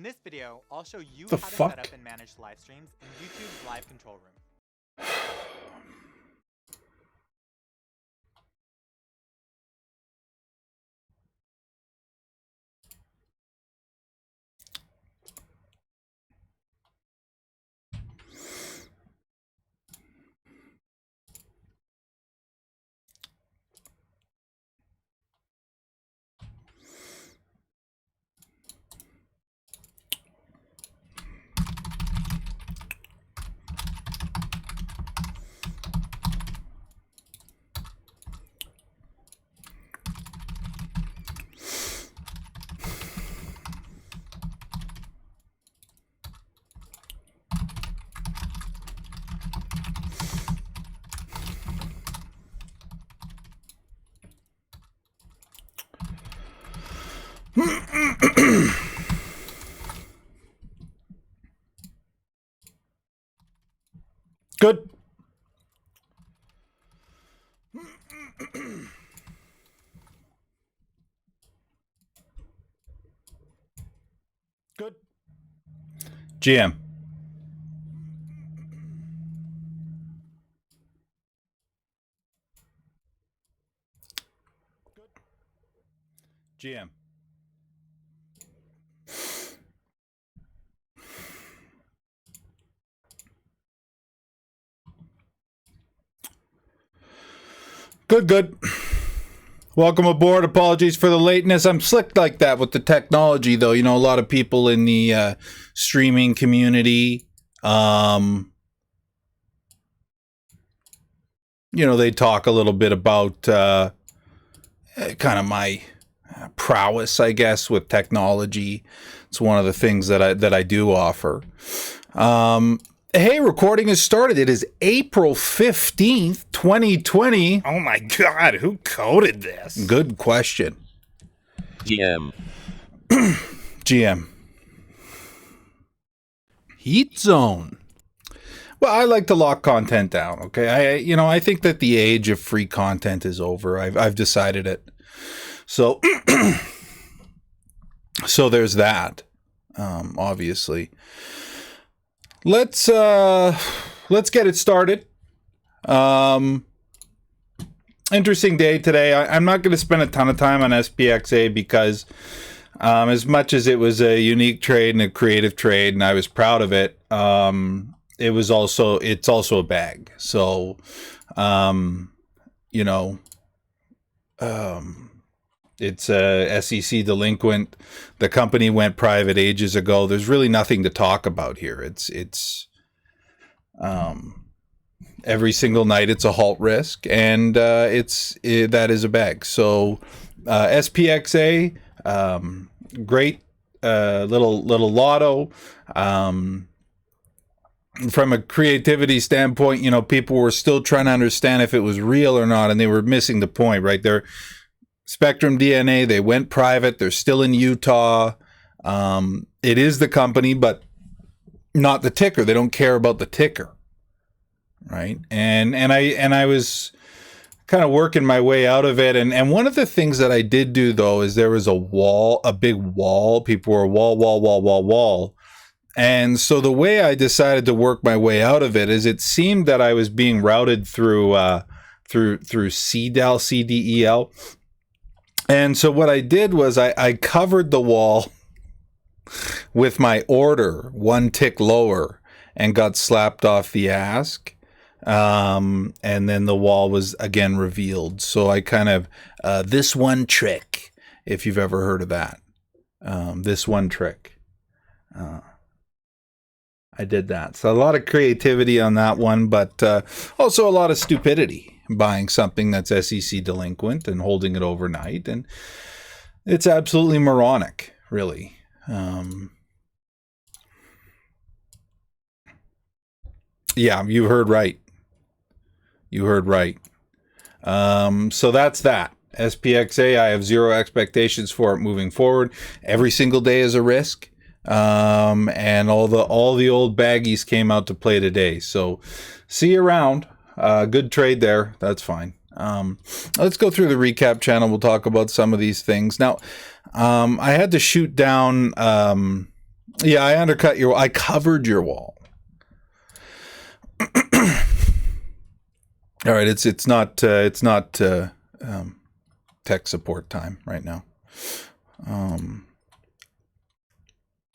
In this video, I'll show you The how to fuck? set up and manage live streams in YouTube's live control room. Good. Good. GM. GM. Good. Welcome aboard. Apologies for the lateness. I'm slick like that with the technology, though. You know, a lot of people in the streaming community, you know, they talk a little bit about kind of my prowess, I guess, with technology. It's one of the things that I do offer. Hey, recording has started. It is April 15th, 2020. Oh my god, who coded this? Good question. GM. GM. Heat zone. Well, I like to lock content down, okay? I think that the age of free content is over. I've decided it. So so there's that. Obviously. Let's get it started. Interesting day today. I'm not going to spend a ton of time on SPXA because as much as it was a unique trade and a creative trade, and I was proud of it, it's also a bag. So, it's a SEC delinquent. The company went private ages ago. There's really nothing to talk about here. It's every single night it's a halt risk, and that is a bag. So SPXA, great little lotto. From a creativity standpoint, you know, people were still trying to understand if it was real or not, and they were missing the point, right? They're Spectrum DNA, they went private. They're still in Utah. It is the company, but not the ticker. They don't care about the ticker, right? And I was kind of working my way out of it. And one of the things that I did do, though, is there was a big wall. People were wall. And so the way I decided to work my way out of it is it seemed that I was being routed through CDEL. And so what I did was I covered the wall with my order one tick lower and got slapped off the ask. And then the wall was again revealed. So I kind of, this one trick, if you've ever heard of that, this one trick, I did that. So a lot of creativity on that one, but also a lot of stupidity. Buying something that's SEC delinquent and holding it overnight, and it's absolutely moronic, really. Yeah, you heard right. So that's that. SPXA, I have zero expectations for it moving forward. Every single day is a risk. And all the old baggies came out to play today. So see you around. Good trade there. That's fine. Let's go through the recap channel. We'll talk about some of these things. Now, I had to shoot down Yeah, I covered your wall. All right, it's not tech support time right now.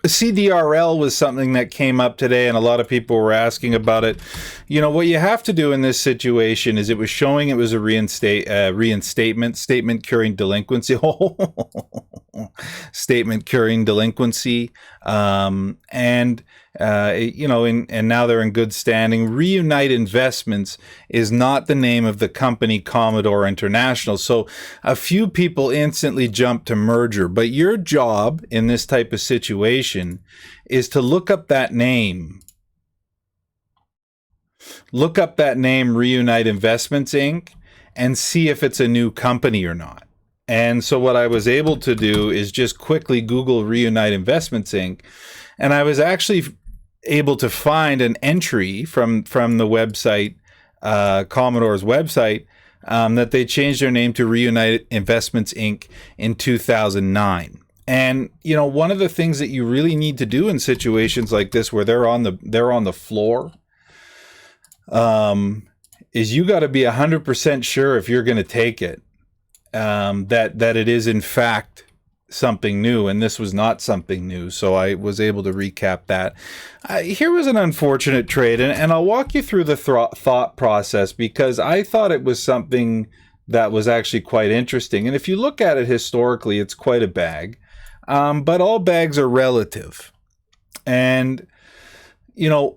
CDRL was something that came up today, and a lot of people were asking about it. You know, what you have to do in this situation is it was showing it was a reinstatement, statement curing delinquency. Statement curing delinquency. And now they're in good standing. Reunite Investments is not the name of the company Commodore International. So a few people instantly jump to merger. But your job in this type of situation is to look up that name. Look up that name, Reunite Investments, Inc., and see if it's a new company or not. And so what I was able to do is just quickly Google Reunite Investments, Inc., and I was actually able to find an entry from the website, Commodore's website, that they changed their name to Reunite Investments, Inc. in 2009. And you know, one of the things that you really need to do in situations like this, where they're on the floor, is you got to be 100% sure if you're going to take it, that it is in fact something new, and this was not something new. So I was able to recap that. Here was an unfortunate trade, and I'll walk you through the thought process, because I thought it was something that was actually quite interesting. And if you look at it historically, it's quite a bag, but all bags are relative. And you know,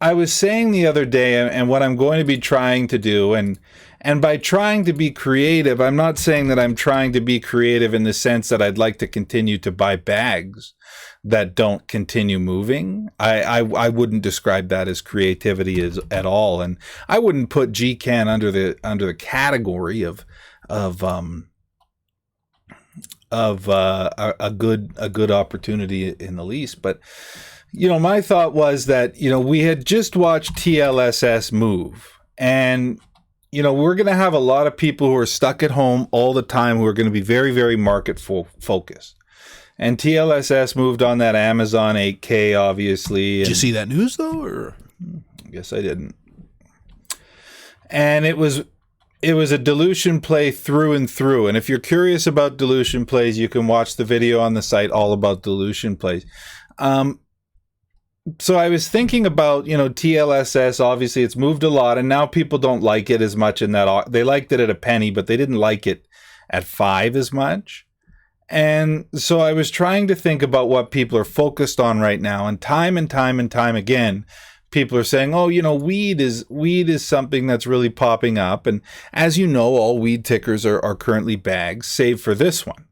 I was saying the other day, and what I'm going to be trying to do, and by trying to be creative, I'm not saying that I'm trying to be creative in the sense that I'd like to continue to buy bags that don't continue moving. I wouldn't describe that as creativity at all, and I wouldn't put GCAN under the category of a good opportunity in the least. But you know, my thought was that, you know, we had just watched TLSS move, and you know, we're going to have a lot of people who are stuck at home all the time who are going to be very, very market focused. And TLSS moved on that Amazon 8K, obviously. Did you see that news, though? Or I guess I didn't. And it was a dilution play through and through. And if you're curious about dilution plays, you can watch the video on the site all about dilution plays. So I was thinking about, you know, TLSS, obviously it's moved a lot, and now people don't like it as much in that. They liked it at a penny, but they didn't like it at 5 as much. And so I was trying to think about what people are focused on right now, and time again, people are saying, oh, you know, weed is something that's really popping up. And as you know, all weed tickers are currently bags, save for this one.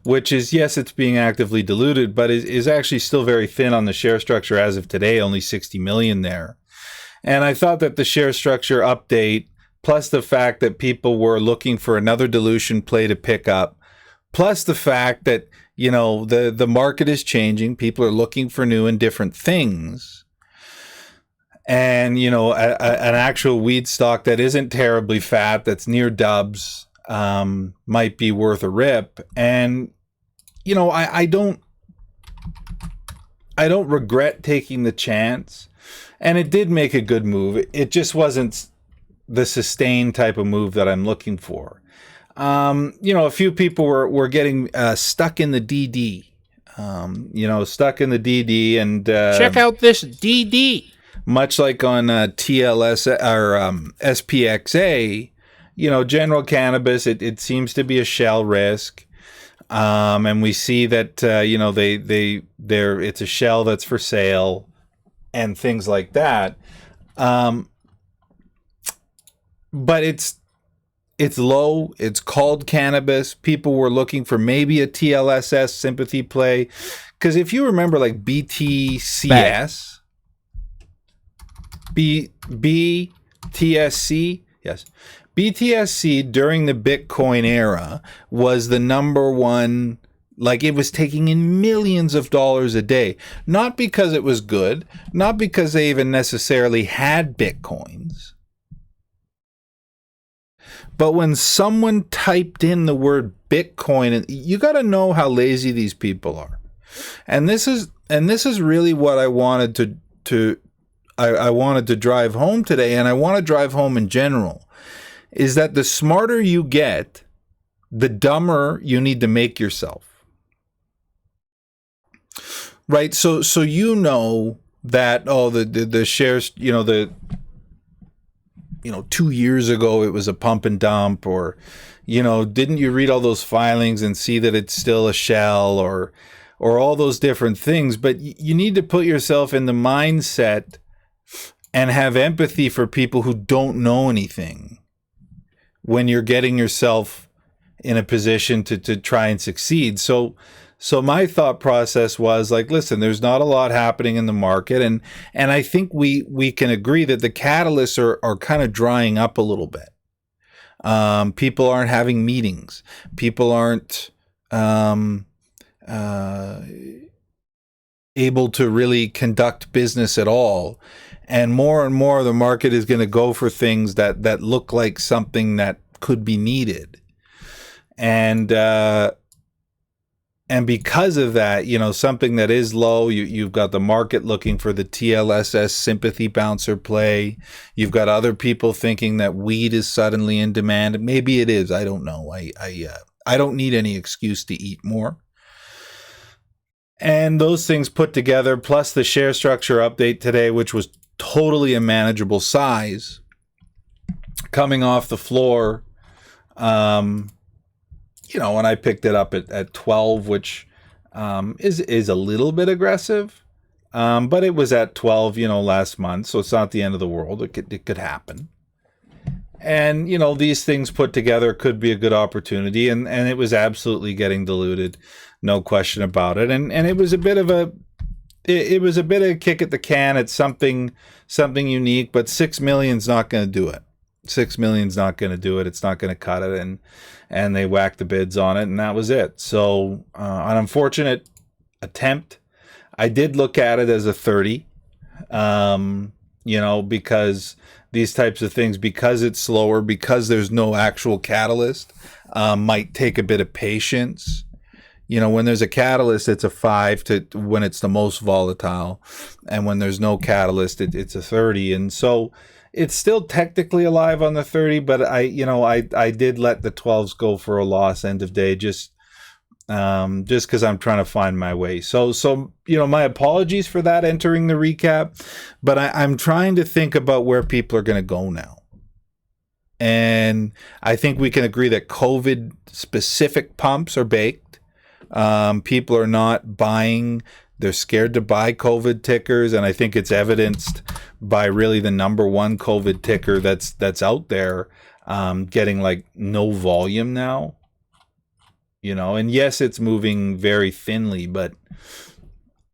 Which is, yes, it's being actively diluted, but is actually still very thin on the share structure as of today, only 60 million there. And I thought that the share structure update, plus the fact that people were looking for another dilution play to pick up, plus the fact that, you know, the market is changing, people are looking for new and different things. And, you know, an actual weed stock that isn't terribly fat, that's near dubs, might be worth a rip. And you know, I don't regret taking the chance, and it did make a good move. It just wasn't the sustained type of move that I'm looking for. You know, a few people were getting stuck in the DD. Stuck in the DD, and check out this DD. Much like on TLS or SPXA. You know, general cannabis, it seems to be a shell risk, and we see that you know, it's a shell that's for sale, and things like that. But it's low. It's called cannabis. People were looking for maybe a TLSS sympathy play, because if you remember, like BTCS, BTSC, yes. BTSC during the Bitcoin era was the number one, like it was taking in millions of dollars a day. Not because it was good, not because they even necessarily had Bitcoins, But when someone typed in the word Bitcoin, you got to know how lazy these people are. And this is really what I wanted I wanted to drive home today, and I want to drive home in general, is that the smarter you get, the dumber you need to make yourself. Right? So you know that the shares, 2 years ago it was a pump and dump, or didn't you read all those filings and see that it's still a shell, or all those different things. But you need to put yourself in the mindset and have empathy for people who don't know anything when you're getting yourself in a position to try and succeed. So my thought process was like, listen, there's not a lot happening in the market, and I think we can agree that the catalysts are kind of drying up a little bit. People aren't having meetings. People aren't able to really conduct business at all. And more the market is going to go for things that look like something that could be needed. And because of that, something that is low, you've got the market looking for the TLSS sympathy bouncer play. You've got other people thinking that weed is suddenly in demand. Maybe it is. I don't know. I don't need any excuse to eat more. And those things put together, plus the share structure update today, which was totally a manageable size, coming off the floor, when I picked it up at 12, which is a little bit aggressive, but it was at 12, last month, so it's not the end of the world. It could happen. And, these things put together could be a good opportunity, and it was absolutely getting diluted, no question about it. And it was a bit of a kick at the can. It's something unique, but 6 million's not going to do it. 6 million's not going to do it. It's not going to cut it. And they whacked the bids on it, and that was it. So an unfortunate attempt. I did look at it as a 30, because these types of things, because it's slower, because there's no actual catalyst, might take a bit of patience. When there's a catalyst, it's a 5 to when it's the most volatile. And when there's no catalyst, it's a 30. And so it's still technically alive on the 30, but I did let the 12s go for a loss end of day, just because I'm trying to find my way. So my apologies for that entering the recap, but I'm trying to think about where people are going to go now. And I think we can agree that COVID specific pumps are baked. People are not buying. They're scared to buy COVID tickers, and I think it's evidenced by really the number one COVID ticker that's out there, getting like no volume now. And yes, it's moving very thinly,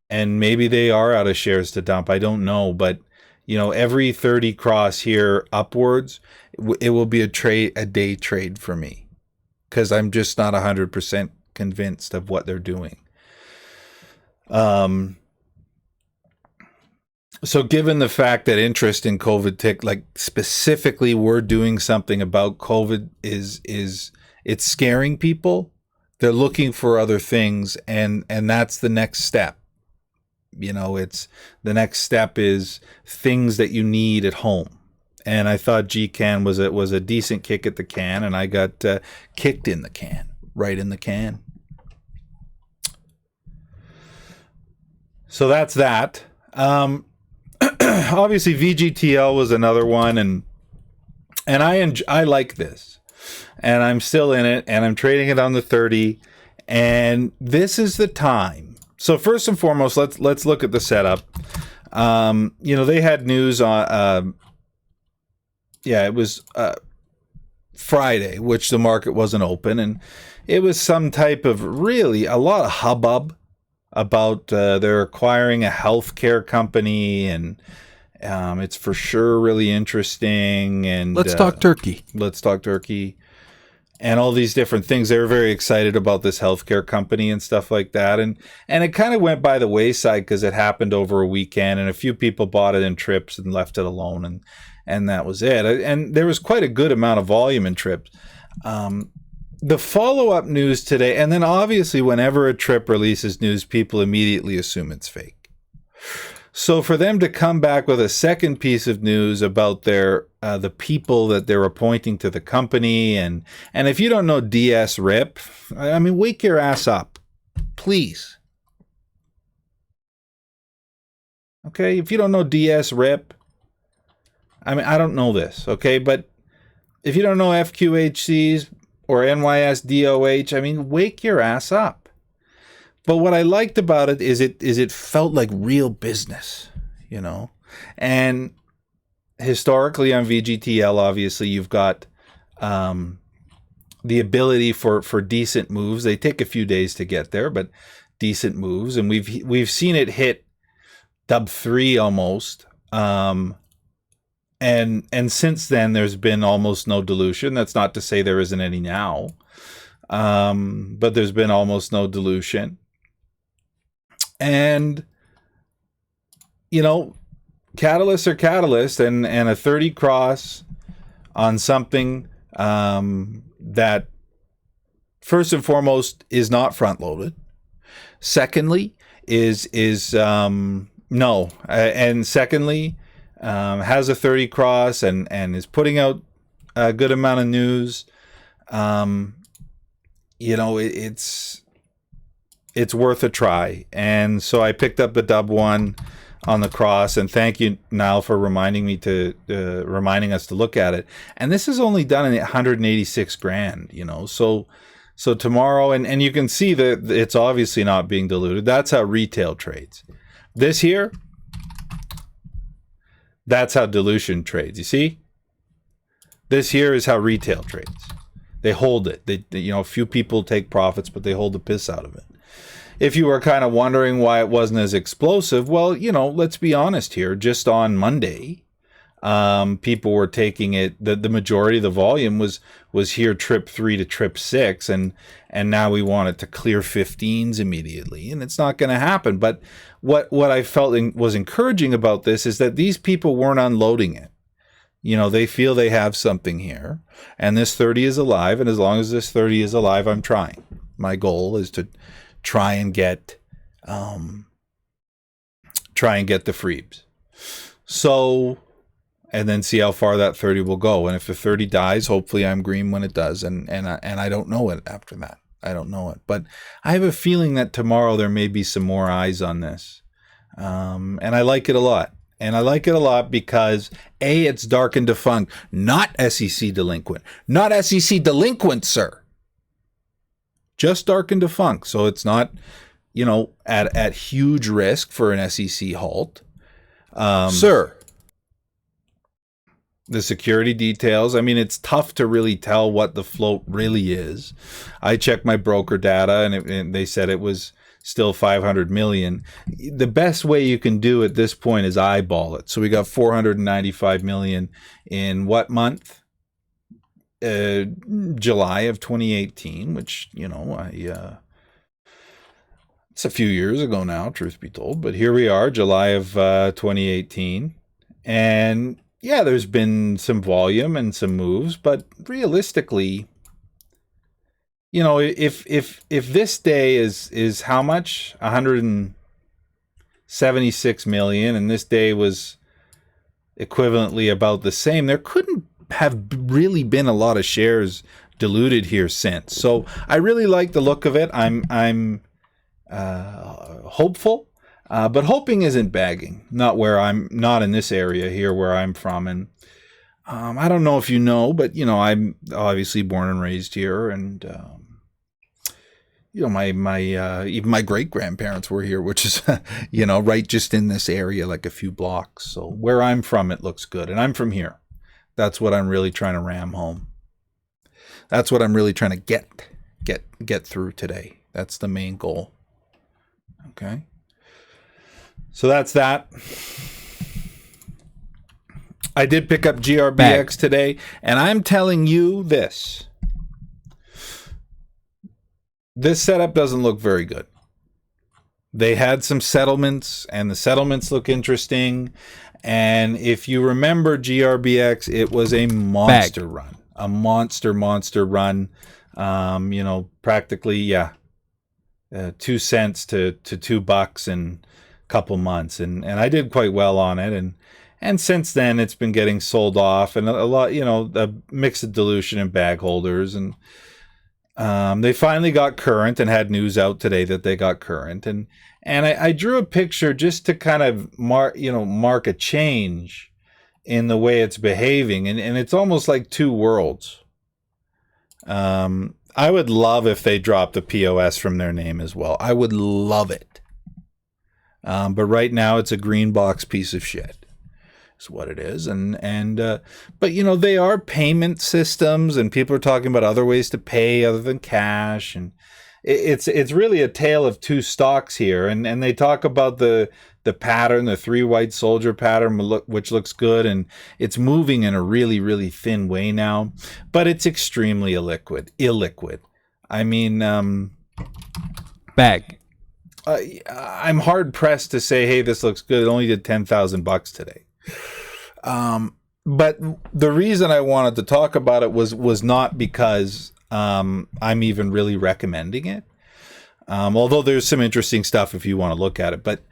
and maybe they are out of shares to dump. I don't know, but every 30 cross here upwards, it will be a day trade for me, because I'm just not 100% convinced of what they're doing. So given the fact that interest in COVID tick, like specifically we're doing something about COVID, is it's scaring people. They're looking for other things, and that's the next step. It's the next step is things that you need at home. And I thought GCan was a decent kick at the can, and I got kicked in the can, right in the can. So that's that. Obviously, VGTL was another one, and I like this, and I'm still in it, and I'm trading it on the 30, and this is the time. So first and foremost, let's look at the setup. They had news on, it was Friday, which the market wasn't open, and it was some type of really a lot of hubbub about they're acquiring a healthcare company, and it's for sure really interesting. And Let's talk turkey. Let's talk turkey. and all these different things. They were very excited about this healthcare company and stuff like that. And it kind of went by the wayside because it happened over a weekend and a few people bought it in trips and left it alone. And that was it. And there was quite a good amount of volume in trips. The follow-up news today, and then obviously whenever a trip releases news, people immediately assume it's fake. So for them to come back with a second piece of news about their the people that they're appointing to the company, and if you don't know DS Rip, I mean, wake your ass up, please. Okay, if you don't know DS Rip, I mean, I don't know this, okay, but if you don't know FQHCs or NYSDOH, I mean, wake your ass up. But what I liked about it is it felt like real business, you know. And historically on VGTL, obviously, you've got the ability for decent moves. They take a few days to get there, but decent moves. And we've seen it hit dub 3 almost. And since then, there's been almost no dilution. That's not to say there isn't any now. But there's been almost no dilution. And, you know, catalysts are catalysts, and a 30 cross on something that, first and foremost, is not front loaded. Secondly, no. And secondly, has a 30 cross and is putting out a good amount of news. You know, it's worth a try. And so I picked up the dub 1 on the cross, and thank you, Niall, for reminding us to look at it. And this is only done at 186 grand, you know. So tomorrow, and you can see that it's obviously not being diluted. That's how retail trades. This here, that's how dilution trades. You see? This here is how retail trades. They hold it. They you know, a few people take profits, but they hold the piss out of it. If you were kind of wondering why it wasn't as explosive, well, you know, let's be honest here. Just on Monday, people were taking it. The majority of the volume was here trip 3 to trip 6, and now we want it to clear 15s immediately, and it's not going to happen. But what I felt was encouraging about this is that these people weren't unloading it. You know, they feel they have something here, and this 30 is alive, and as long as this 30 is alive, I'm trying. My goal is to try and get the Freebs. So, and then see how far that 30 will go. And if the 30 dies, hopefully I'm green when it does. And I don't know it after that. I don't know it. But I have a feeling that tomorrow there may be some more eyes on this. And I like it a lot. And I like it a lot because, A, it's dark and defunct, not SEC delinquent. Not SEC delinquent, sir. Just dark and defunct. So it's not, you know, at huge risk for an SEC halt. Sir. The security details, I mean, it's tough to really tell what the float really is. I checked my broker data, and they said it was still 500 million. The best way you can do at this point is eyeball it. So we got 495 million in what month? July of 2018, which, you know, it's a few years ago now, truth be told, but here we are, July of 2018. And yeah, there's been some volume and some moves, but realistically, you know, if this day is how much? 176 million, and this day was equivalently about the same, there couldn't have really been a lot of shares diluted here since. So I really like the look of it. I'm hopeful, but hoping isn't bagging. Not in this area here where I'm from. And I don't know if you know, but you know, I'm obviously born and raised here, and you know, my even my great grandparents were here, which is you know, right just in this area, like a few blocks. So where I'm from, it looks good, and I'm from here. That's what I'm really trying to ram home. That's what I'm really trying to get through today. That's the main goal. Okay. So that's that. I did pick up GRBX today, and I'm telling you this. this setup doesn't look very good. They had some settlements, and the settlements look interesting. And if you remember GRBX, it was a monster run. A monster run. Practically, 2 cents to $2 in a couple months. And I did quite well on it. And since then, it's been getting sold off. And a lot, a mix of dilution and bag holders. And they finally got current and had news out today that they got current. And I drew a picture just to kind of mark a change in the way it's behaving. And it's almost like two worlds. I would love if they dropped the POS from their name as well. I would love it. But right now it's a green box piece of shit. Is what it is. But they are payment systems, and people are talking about other ways to pay other than cash, and it's really a tale of two stocks here. And they talk about the pattern, the 3 white soldier pattern, which looks good, and it's moving in a really, really thin way now, but it's extremely illiquid. I mean, bag. I'm hard pressed to say, hey, this looks good. It only did $10,000 today. But the reason I wanted to talk about it was not because I'm even really recommending it. Although there's some interesting stuff if you want to look at it, but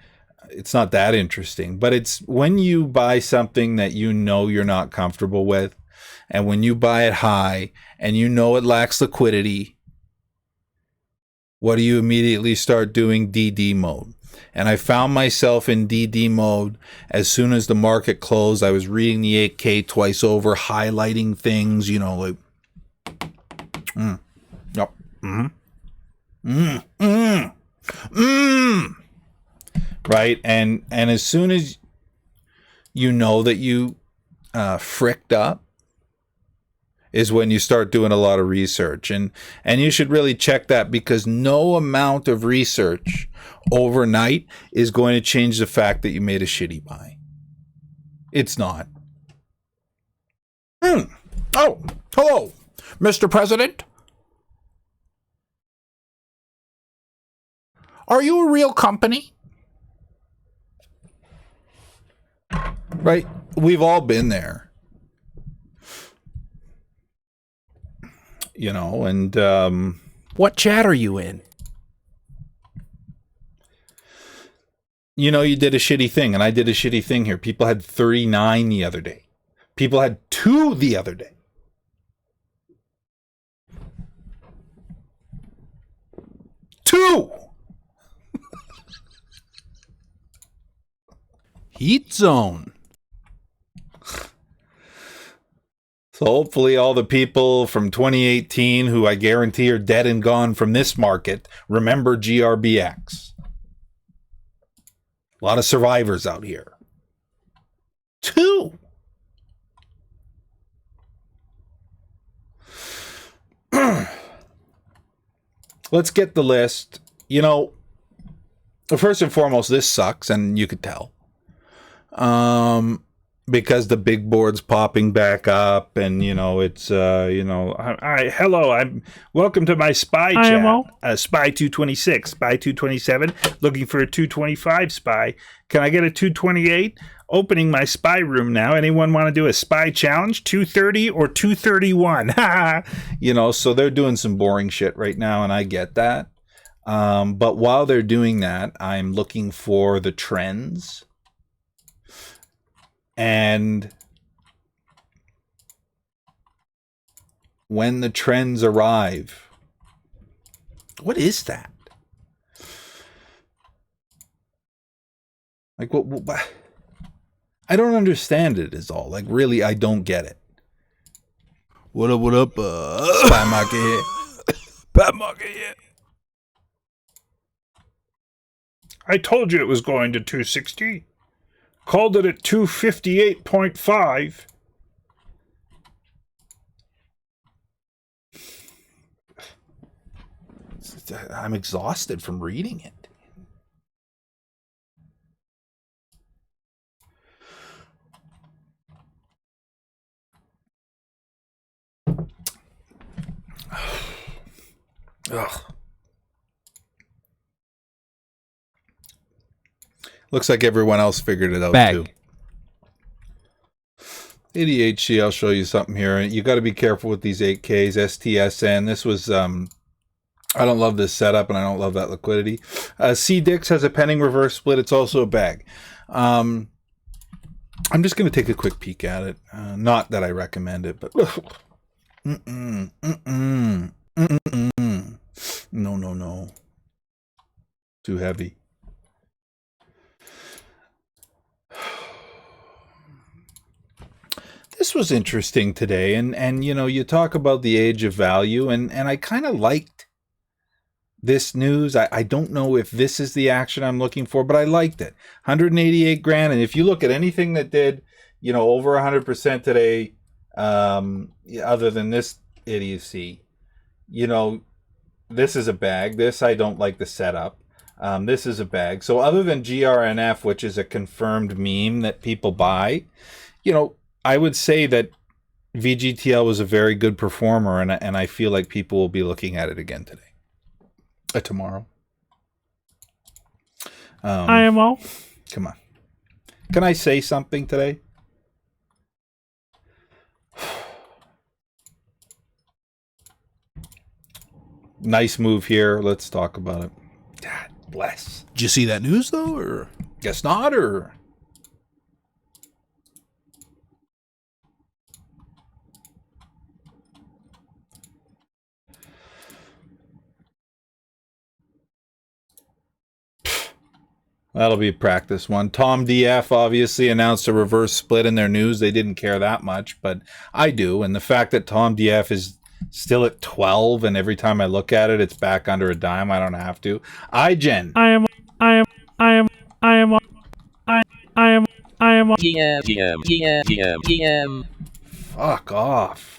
it's not that interesting. But it's when you buy something that you're not comfortable with, and when you buy it high and it lacks liquidity, what do you immediately start doing? DD mode. And I found myself in DD mode as soon as the market closed. I was reading the 8K twice over, highlighting things, like, right? And as soon as that you fricked up, is when you start doing a lot of research. And you should really check that, because no amount of research overnight is going to change the fact that you made a shitty buy. It's not. Oh, hello, Mr. President. Are you a real company? Right? We've all been there. And what chat are you in? You did a shitty thing, and I did a shitty thing here. People had 39 the other day. People had 2 the other day. Two! Heat zone. So hopefully all the people from 2018 who I guarantee are dead and gone from this market remember GRBX. A lot of survivors out here. 2. Let's get the list. First and foremost, this sucks, and you could tell. Because the big board's popping back up, and it's hello, I'm welcome to my SPY chat. SPY 226, SPY 227, looking for a 225 SPY. Can I get a 228? Opening my SPY room now. Anyone want to do a SPY challenge? 230 or 231? So they're doing some boring shit right now, and I get that. But while they're doing that, I'm looking for the trends. And when the trends arrive, what is that? Like, what? I don't understand it is all. Like, really, I don't get it. What up? Spy market here. Spy market here. I told you it was going to 260. Called it at 258.5. I'm exhausted from reading it. Ugh. Looks like everyone else figured it out Bag. too. ADHD, I'll show you something here. You got to be careful with these 8Ks, STSN. This was, I don't love this setup and I don't love that liquidity. CDIX has a pending reverse split. It's also a bag. I'm just going to take a quick peek at it. Not that I recommend it, but no. Too heavy. This was interesting today, and you know, you talk about the age of value, and I kind of liked this news. I don't know if this is the action I'm looking for, but I liked it. 188 grand, and if you look at anything that did, you know, over 100% today, other than this idiocy, you know, this is a bag. This, I don't like the setup. This is a bag. So other than GRNF, which is a confirmed meme that people buy, you know, I would say that VGTL was a very good performer, and I feel like people will be looking at it again today. Tomorrow. IMO. Come on. Can I say something today? Nice move here. Let's talk about it. God bless. Did you see that news though, or Guess not, or... That'll be a practice one. Tom DF obviously announced a reverse split in their news. They didn't care that much, but I do. And the fact that Tom DF is still at 12, and every time I look at it, it's back under a dime. I don't have to. iGen. GM. Fuck off.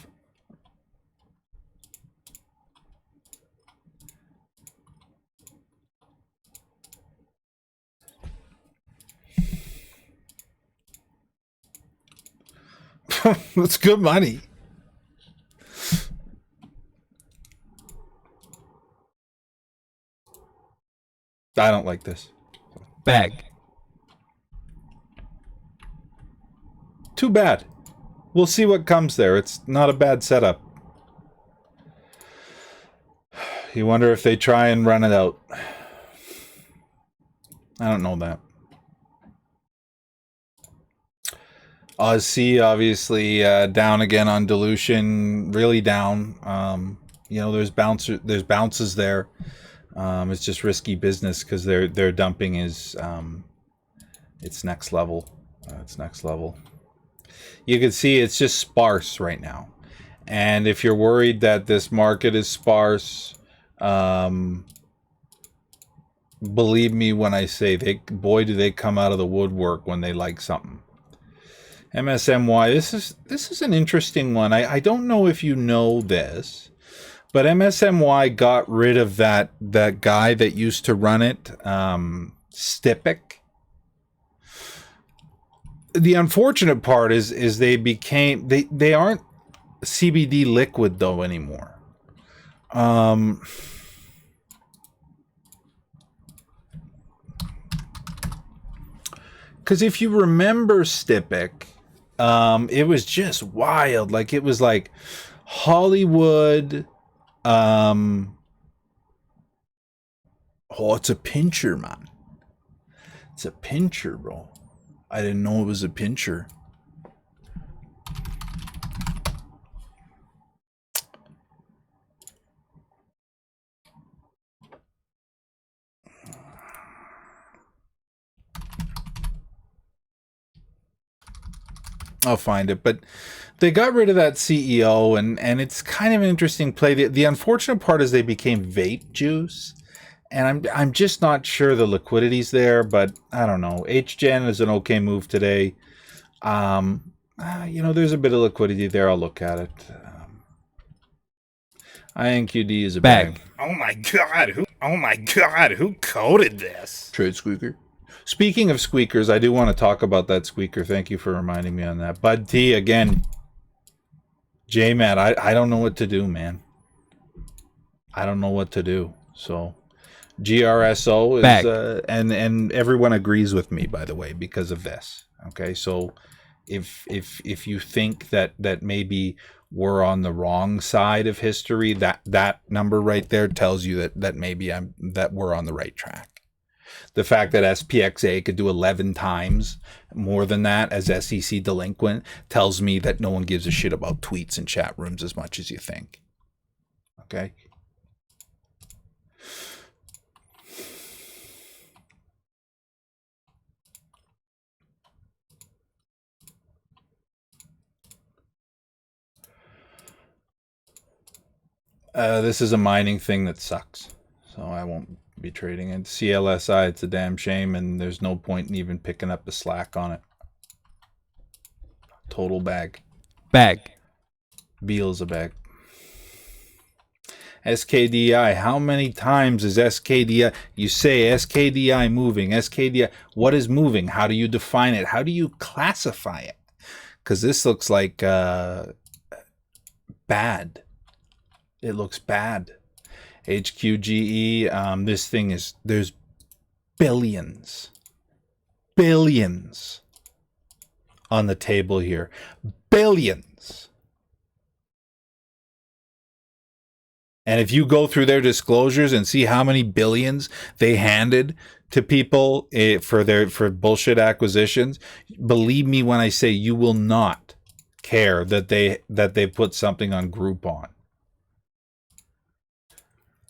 That's good money. I don't like this. bag? Too bad. We'll see what comes there. It's not a bad setup. You wonder if they try and run it out. I don't know that. OZC obviously down again on dilution, really down. You know, there's bounces there. It's just risky business because their dumping is it's next level. It's next level. You can see it's just sparse right now, and if you're worried that this market is sparse, believe me when I say boy do they come out of the woodwork when they like something. MSMY, this is an interesting one. I don't know if you know this, but MSMY got rid of that guy that used to run it, SPXA. The unfortunate part is they aren't CBD liquid though anymore. Because if you remember SPXA, it was just wild. Like it was like Hollywood. Oh, it's a pincher, man. It's a pincher, bro. I didn't know it was a pincher. I'll find it, but they got rid of that CEO, and it's kind of an interesting play. The unfortunate part is they became vape juice, and I'm just not sure the liquidity's there, but I don't know. HGen is an okay move today. You know, there's a bit of liquidity there. I'll look at it. INQD is a bag. Oh my god, who coded this? Trade squeaker. Speaking of squeakers, I do want to talk about that squeaker. Thank you for reminding me on that. Bud T, again. J-Matt, I don't know what to do, man. I don't know what to do. So, GRSO is Bag. and everyone agrees with me, by the way, because of this. Okay, so if you think that maybe we're on the wrong side of history, that number right there tells you that maybe that we're on the right track. The fact that SPXA could do 11 times more than that as SEC delinquent tells me that no one gives a shit about tweets and chat rooms as much as you think. Okay. This is a mining thing that sucks, so I won't be trading it. CLSI, it's a damn shame, and there's no point in even picking up the slack on it. Total bag. Bag. Beal's a bag. SKDI, how many times is SKDI? You say SKDI moving, SKDI. What is moving? How do you define it? How do you classify it? Because this looks like bad. It looks bad. HQGE, this thing is, there's billions on the table here. Billions. And if you go through their disclosures and see how many billions they handed to people for bullshit acquisitions, believe me when I say you will not care that they put something on Groupon.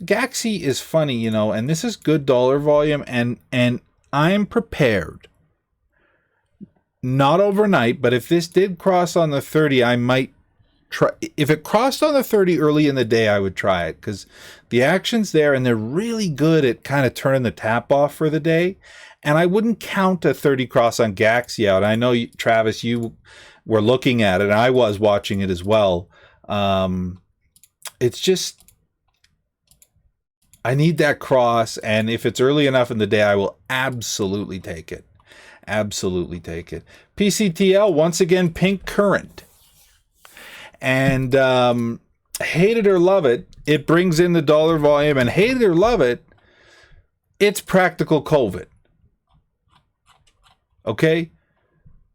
Gaxi is funny, you know, and this is good dollar volume, and I'm prepared. Not overnight, but if this did cross on the 30, I might try. If it crossed on the 30 early in the day, I would try it, because the action's there and they're really good at kind of turning the tap off for the day. And I wouldn't count a 30 cross on Gaxi out. I know, Travis, you were looking at it, and I was watching it as well. It's just, I need that cross, and if it's early enough in the day, I will absolutely take it. Absolutely take it. PCTL, once again, pink current. And hate it or love it, it brings in the dollar volume, and hate it or love it, it's practical COVID. Okay?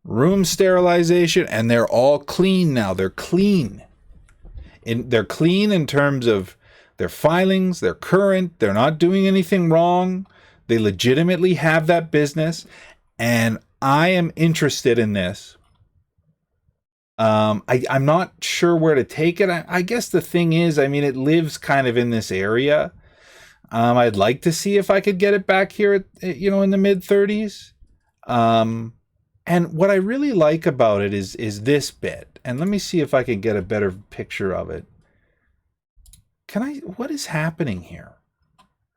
Room sterilization, and they're all clean now. They're clean. They're clean in terms of their filings, they're current, they're not doing anything wrong. They legitimately have that business, and I am interested in this. I'm not sure where to take it. I guess the thing is, I mean, it lives kind of in this area. I'd like to see if I could get it back here at, you know, in the mid 30s. And what I really like about it is this bit. And let me see if I can get a better picture of it. What is happening here?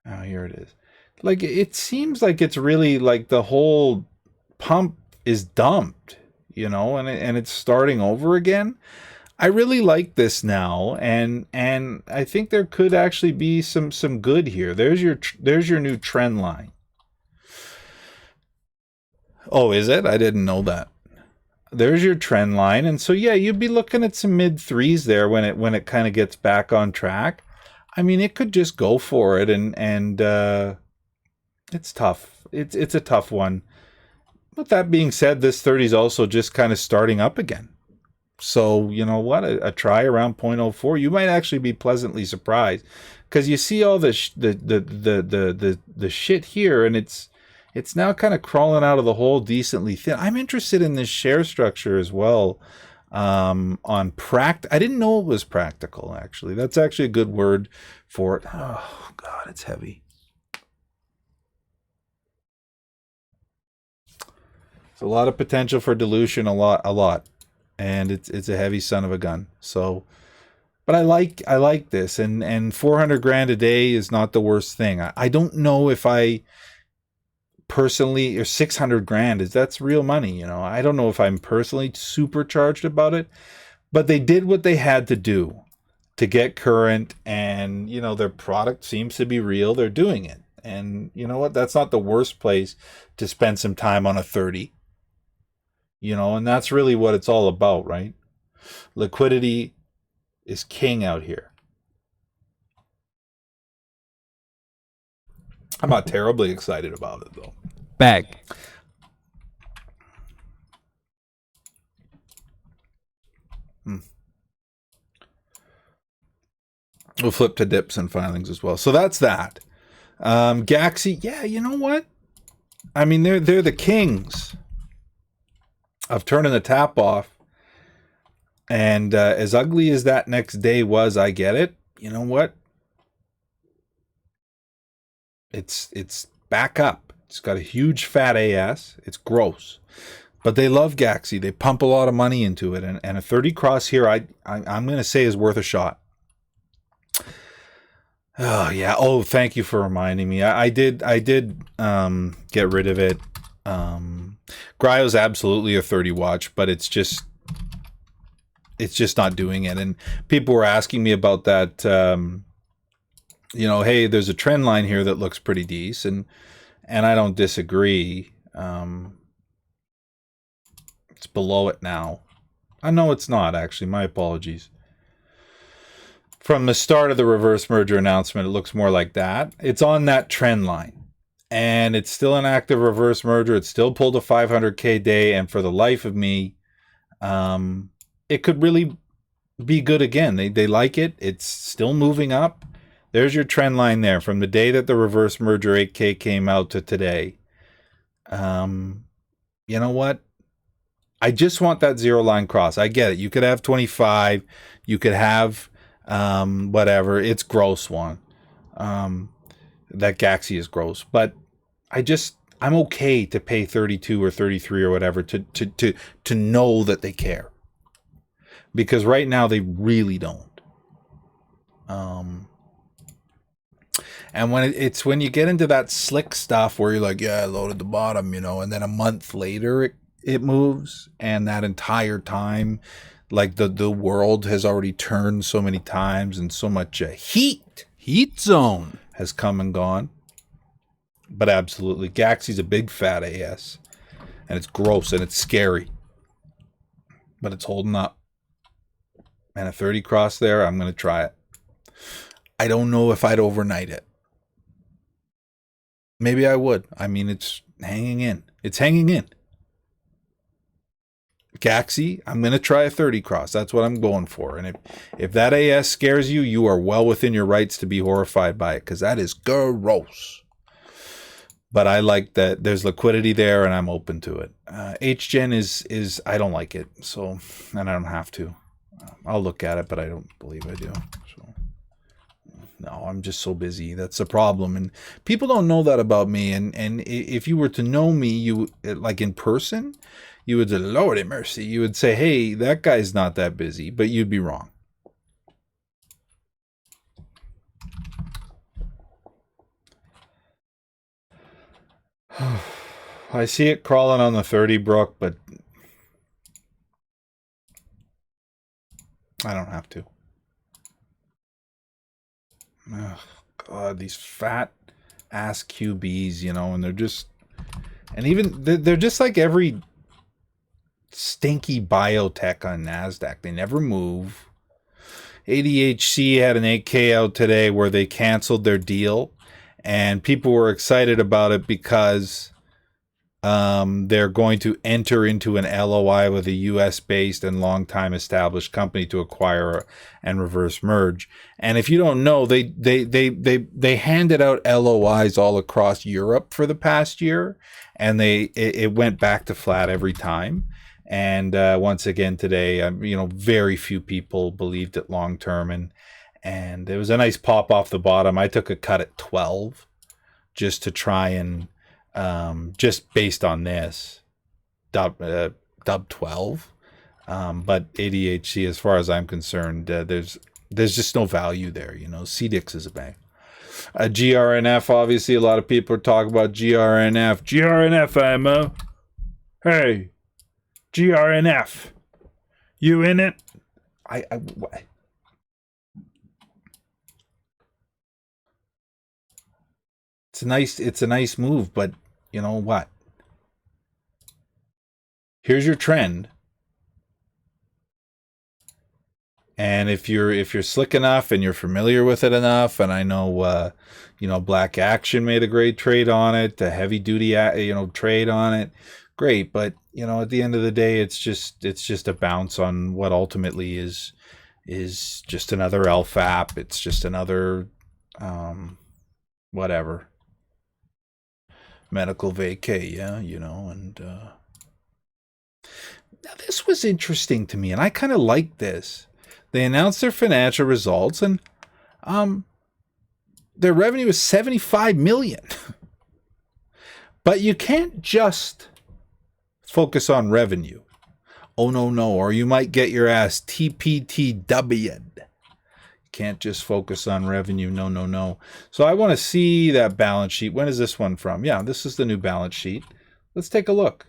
Oh, here it is. Like, it seems like it's really like the whole pump is dumped, you know, and it's starting over again. I really like this now, and I think there could actually be some good here. There's your new trend line. Oh, is it? I didn't know that. There's your trend line, and so yeah, you'd be looking at some mid threes there when it kind of gets back on track. I mean, it could just go for it, and it's tough. It's a tough one. But that being said, this 30 is also just kind of starting up again. So you know what? A try around 0.04, you might actually be pleasantly surprised, because you see all the shit here, and it's now kind of crawling out of the hole decently thin. I'm interested in this share structure as well. On I didn't know it was practical, actually. That's actually a good word for it. Oh God, it's heavy. It's a lot of potential for dilution, a lot. And it's a heavy son of a gun. So, but I like this, and 400 grand a day is not the worst thing. I don't know if I personally, or 600 grand that's real money, you know. I don't know if I'm personally supercharged about it, but they did what they had to do to get current, and you know, their product seems to be real. They're doing it, and you know what? That's not the worst place to spend some time on a 30. You know, and that's really what it's all about, right? Liquidity is king out here. I'm not terribly excited about it, though. Bag. We'll flip to dips and filings as well. So that's that. Gaxi, yeah, you know what? I mean, they're the kings of turning the tap off. And as ugly as that next day was, I get it. You know what? It's back up. It's got a huge fat AS. It's gross. But they love Gaxi. They pump a lot of money into it. And a 30 cross here, I'm going to say is worth a shot. Oh, yeah. Oh, thank you for reminding me. I did get rid of it. Gryo's absolutely a 30 watch, but it's just not doing it. And people were asking me about that. You know, hey, there's a trend line here that looks pretty decent, and I don't disagree. It's below it now. I know it's not, actually. My apologies. From the start of the reverse merger announcement, it looks more like that. It's on that trend line, and it's still an active reverse merger. It's still pulled a 500K day, and for the life of me, it could really be good again. They like it. It's still moving up. There's your trend line there from the day that the reverse merger 8K came out to today. You know what? I just want that zero line cross. I get it. You could have 25. You could have whatever. It's gross one. That Gaxi is gross. But I'm okay to pay 32 or 33 or whatever to know that they care. Because right now they really don't. And when you get into that slick stuff where you're like, yeah, I loaded the bottom, you know, and then a month later it moves, and that entire time, like the world has already turned so many times, and so much Heat zone. has come and gone. But absolutely, Gaxi's a big fat AS, and it's gross and it's scary, but it's holding up. And a 30 cross there, I'm going to try it. I don't know if I'd overnight it. Maybe I would. I mean, it's hanging in. It's hanging in. Gaxi, I'm going to try a 30 cross. That's what I'm going for. And if that AS scares you, you are well within your rights to be horrified by it, because that is gross. But I like that there's liquidity there, and I'm open to it. HGen is I don't like it, so, and I don't have to. I'll look at it, but I don't believe I do. So, no, I'm just so busy. That's the problem, and people don't know that about me. And if you were to know me, you like in person, you would say, Lordy mercy. You would say, hey, that guy's not that busy, but you'd be wrong. I see it crawling on the 30, Brooke, but I don't have to. Oh, God, these fat ass QBs, you know, and they're just, and even they're just like every stinky biotech on NASDAQ. They never move. ADHC had an 8K out today where they canceled their deal, and people were excited about it because they're going to enter into an LOI with a US-based and long-time established company to acquire and reverse merge. And if you don't know, they handed out LOIs all across Europe for the past year, and it went back to flat every time. And once again today, you know, very few people believed it long term, and it was a nice pop off the bottom. I took a cut at 12 just to try and just based on this dub 12. But ADHC, as far as I'm concerned, there's just no value there. You know, CDIX is a bank. GRNF, obviously, a lot of people are talking about GRNF. GRNF ammo. Hey, GRNF. You in it? It's a nice move, but you know what? Here's your trend. And if you're slick enough and you're familiar with it enough, and I know Black Action made a great trade on it, a heavy duty trade on it, great. But at the end of the day, it's just a bounce on what ultimately is just another LFAP. It's just another whatever medical vacay, and now this was interesting to me, and I kind of liked this. They announced their financial results, and their revenue is $75 million. But you can't just focus on revenue. Oh, no, or you might get your ass TPTW'd. You can't just focus on revenue. No. So I want to see that balance sheet. When is this one from? Yeah, this is the new balance sheet. Let's take a look.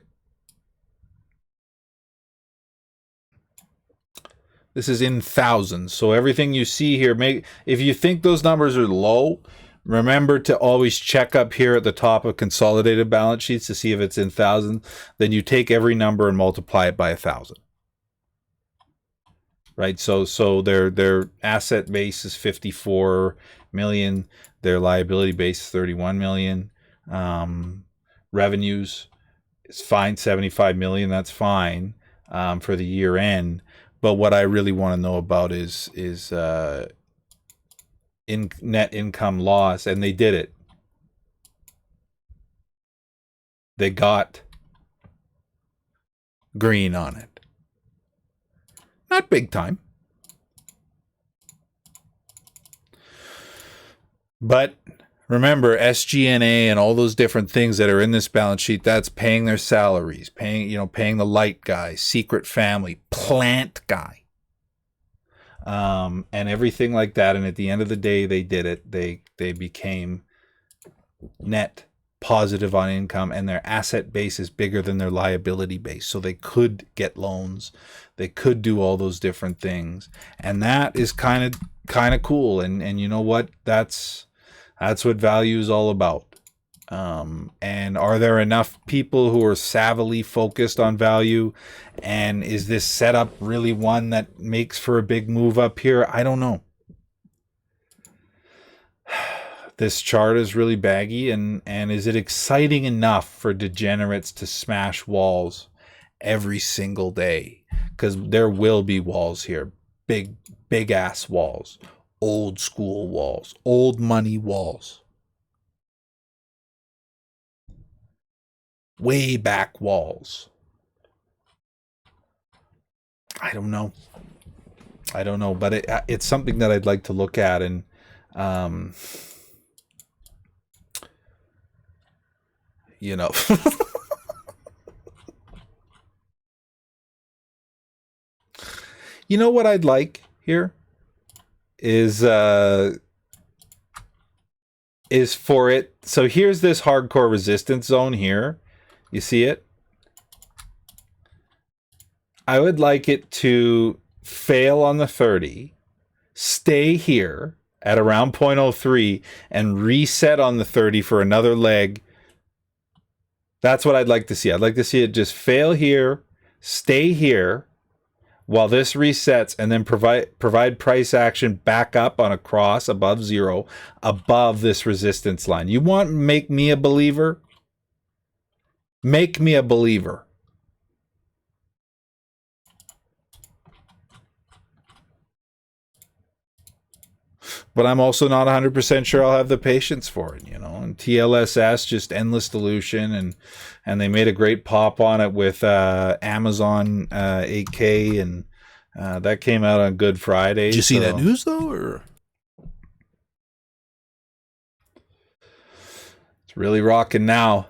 This is in thousands. So everything you see here, if you think those numbers are low, remember to always check up here at the top of consolidated balance sheets to see if it's in thousands. Then you take every number and multiply it by 1,000. Right? So their asset base is 54 million. Their liability base is 31 million. Revenues is fine, 75 million. That's fine for the year end. But what I really want to know about is net income loss, and they did it. They got green on it. Not big time. But remember, SG&A and all those different things that are in this balance sheet, that's paying their salaries, paying the light guy, secret family, plant guy. And everything like that. And at the end of the day, they did it. They became net positive on income, and their asset base is bigger than their liability base. So they could get loans. They could do all those different things. And that is kind of cool. And you know what? That's what value is all about. And are there enough people who are savvily focused on value? And is this setup really one that makes for a big move up here? I don't know. This chart is really baggy, and is it exciting enough for degenerates to smash walls every single day? Because there will be walls here. Big ass walls. Old school walls. Old money walls. Way back walls. I don't know, but it's something that I'd like to look at, and you know. You know what I'd like here is for it. So here's this hardcore resistance zone here. You see it? I would like it to fail on the 30, stay here at around 0.03, and reset on the 30 for another leg. That's what I'd like to see. I'd like to see it just fail here, stay here, while this resets, and then provide price action back up on a cross above 0, above this resistance line. You want make me a believer? Make me a believer. But I'm also not 100% sure I'll have the patience for it, And TLSS, just endless dilution, and they made a great pop on it with Amazon 8K, and that came out on Good Friday. Did you see that news though, or? It's really rocking now.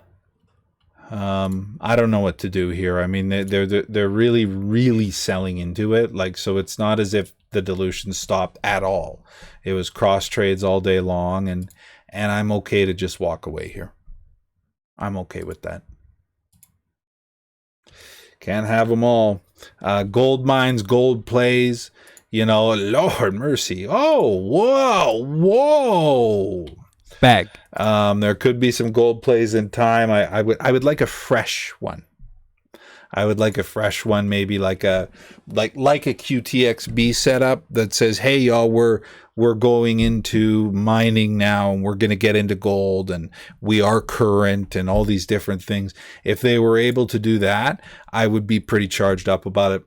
I don't know what to do here. I mean, they're really, really selling into it. So it's not as if the dilution stopped at all. It was cross trades all day long, and I'm okay to just walk away here. I'm okay with that. Can't have them all. Gold mines, gold plays, Lord mercy. Oh, whoa. Bag. There could be some gold plays in time. I would like a fresh one. I would like a fresh one, maybe like a QTXB setup that says, "Hey, y'all, we're going into mining now, and we're going to get into gold, and we are current, and all these different things." If they were able to do that, I would be pretty charged up about it.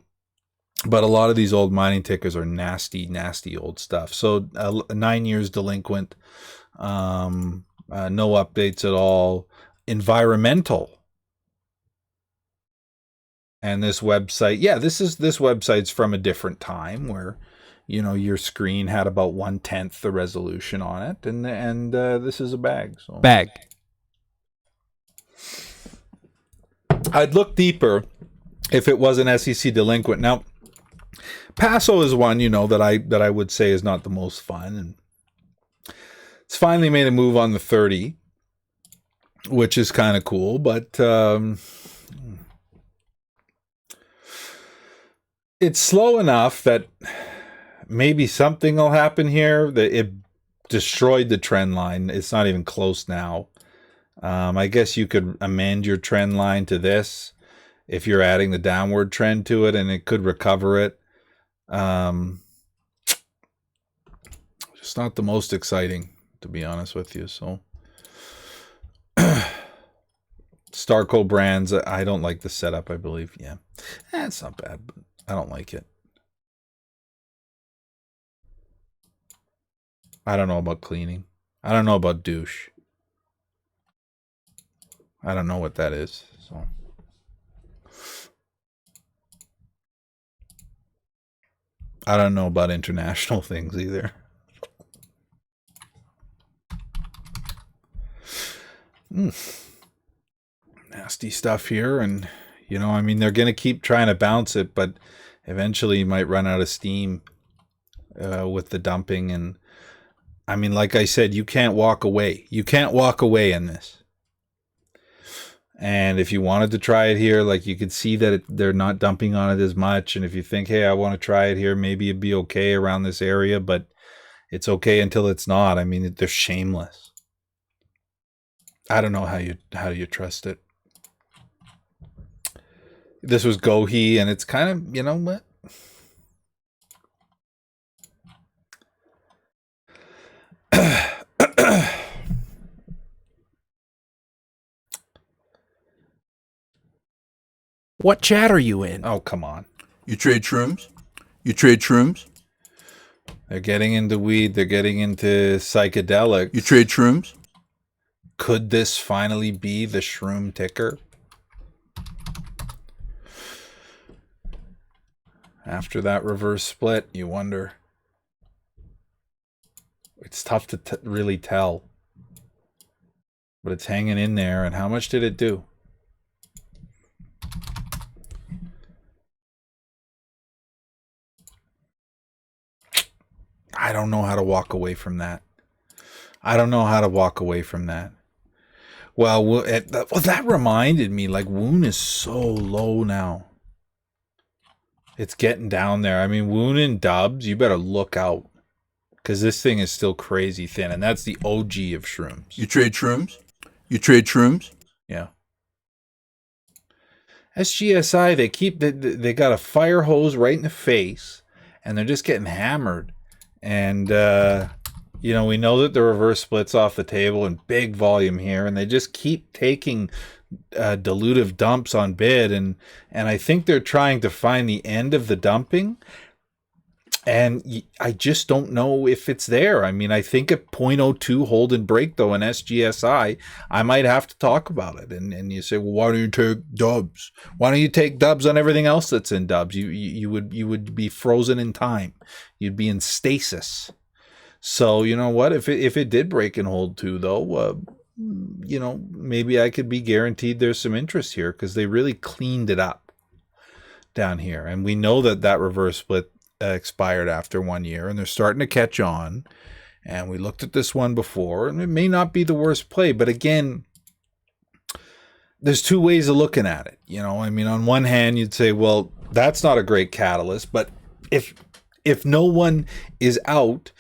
But a lot of these old mining tickers are nasty, nasty old stuff. So 9 years delinquent, no updates at all. Environmental. And this website, this website's from a different time where, your screen had about 1/10 the resolution on it, and this is a bag. So Bag. I'd look deeper if it was an SEC delinquent. Now, Paso is one, that I would say is not the most fun, and it's finally made a move on the 30, which is kind of cool, but it's slow enough that maybe something will happen here. That it destroyed the trend line. It's not even close now. I guess you could amend your trend line to this if you're adding the downward trend to it, and it could recover it. Just not the most exciting, to be honest with you. So Starco Brands, I don't like the setup, I believe. Yeah, it's not bad, but I don't like it. I don't know about cleaning. I don't know about douche. I don't know what that is. So I don't know about international things either. Nasty stuff here, and they're going to keep trying to bounce it, but eventually you might run out of steam with the dumping. And like I said, you can't walk away. You can't walk away in this. And if you wanted to try it here, you could see that they're not dumping on it as much. And if you think, hey, I want to try it here, maybe it'd be okay around this area, but it's okay until it's not. They're shameless. I don't know how you trust it. This was Gohi, and it's kind of, what? What chat are you in? Oh, come on. You trade shrooms? You trade shrooms? They're getting into weed. They're getting into psychedelics. You trade shrooms? Could this finally be the shroom ticker? After that reverse split, you wonder. It's tough to really tell. But it's hanging in there. And how much did it do? I don't know how to walk away from that. Well, that reminded me, Woon is so low now. It's getting down there. Woon and Dubs, you better look out. Because this thing is still crazy thin. And that's the OG of shrooms. You trade shrooms? You trade shrooms? Yeah. SGSI, they got a fire hose right in the face. And they're just getting hammered. And, we know that the reverse split's off the table and big volume here, and they just keep taking dilutive dumps on bid, and I think they're trying to find the end of the dumping, and I just don't know if it's there. I think at 0.02 hold and break, though, in SGSI, I might have to talk about it, and you say, well, why don't you take dubs? Why don't you take dubs on everything else that's in dubs? You would be frozen in time. You'd be in stasis. So, you know what? If it did break and hold too, though, maybe I could be guaranteed there's some interest here because they really cleaned it up down here. And we know that reverse split expired after 1 year, and they're starting to catch on. And we looked at this one before, and it may not be the worst play. But again, there's two ways of looking at it. On one hand, you'd say, well, that's not a great catalyst. But if no one is out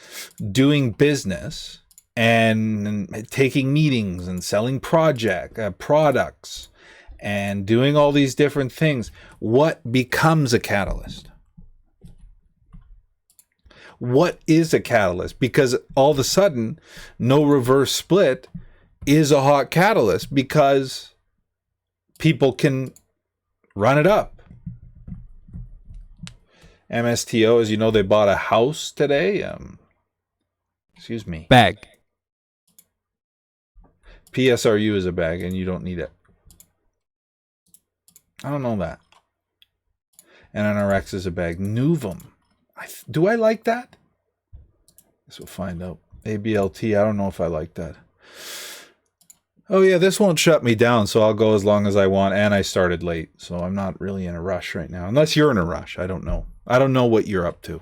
doing business and taking meetings and selling products and doing all these different things, what becomes a catalyst? What is a catalyst? Because all of a sudden, no reverse split is a hot catalyst because people can run it up. MSTO, as you know, they bought a house today. Excuse me. Bag. PSRU is a bag, and you don't need it. I don't know that. NRX is a bag. Nuvum. Do I like that? Guess we'll find out. ABLT, I don't know if I like that. Oh yeah, this won't shut me down, so I'll go as long as I want, and I started late, so I'm not really in a rush right now. Unless you're in a rush, I don't know. I don't know what you're up to.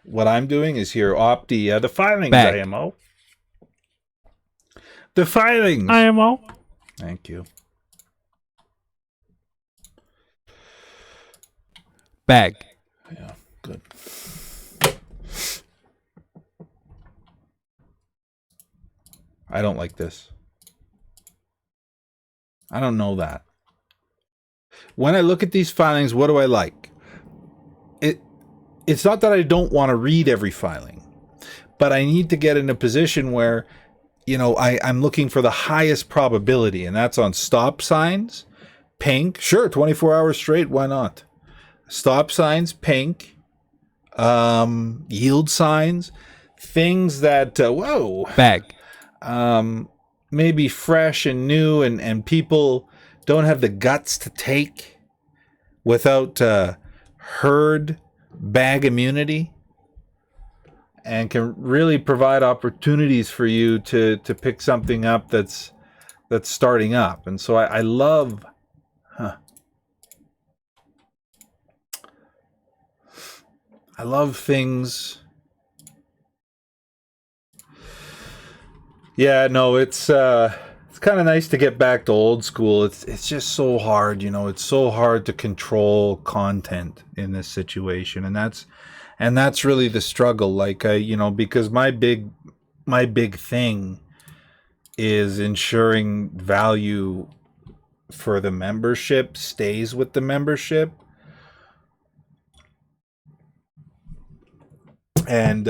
What I'm doing is here, Opti, the filings, Bag. IMO. The filings. IMO. Thank you. Bag. Yeah, good. I don't like this. I don't know that. When I look at these filings, what do I like? It's not that I don't want to read every filing, but I need to get in a position where, you know, I'm looking for the highest probability, and that's on stop signs, pink. Sure, 24 hours straight, why not? Stop signs, pink, yield signs, things that, whoa. Bag. Maybe fresh and new, and people don't have the guts to take without herd bag immunity, and can really provide opportunities for you to pick something up that's starting up. And so I love I love things. Yeah, no, it's kind of nice to get back to old school. It's just so hard, you know. It's so hard to control content in this situation, and that's really the struggle. Like, you know, because my big thing is ensuring value for the membership stays with the membership, and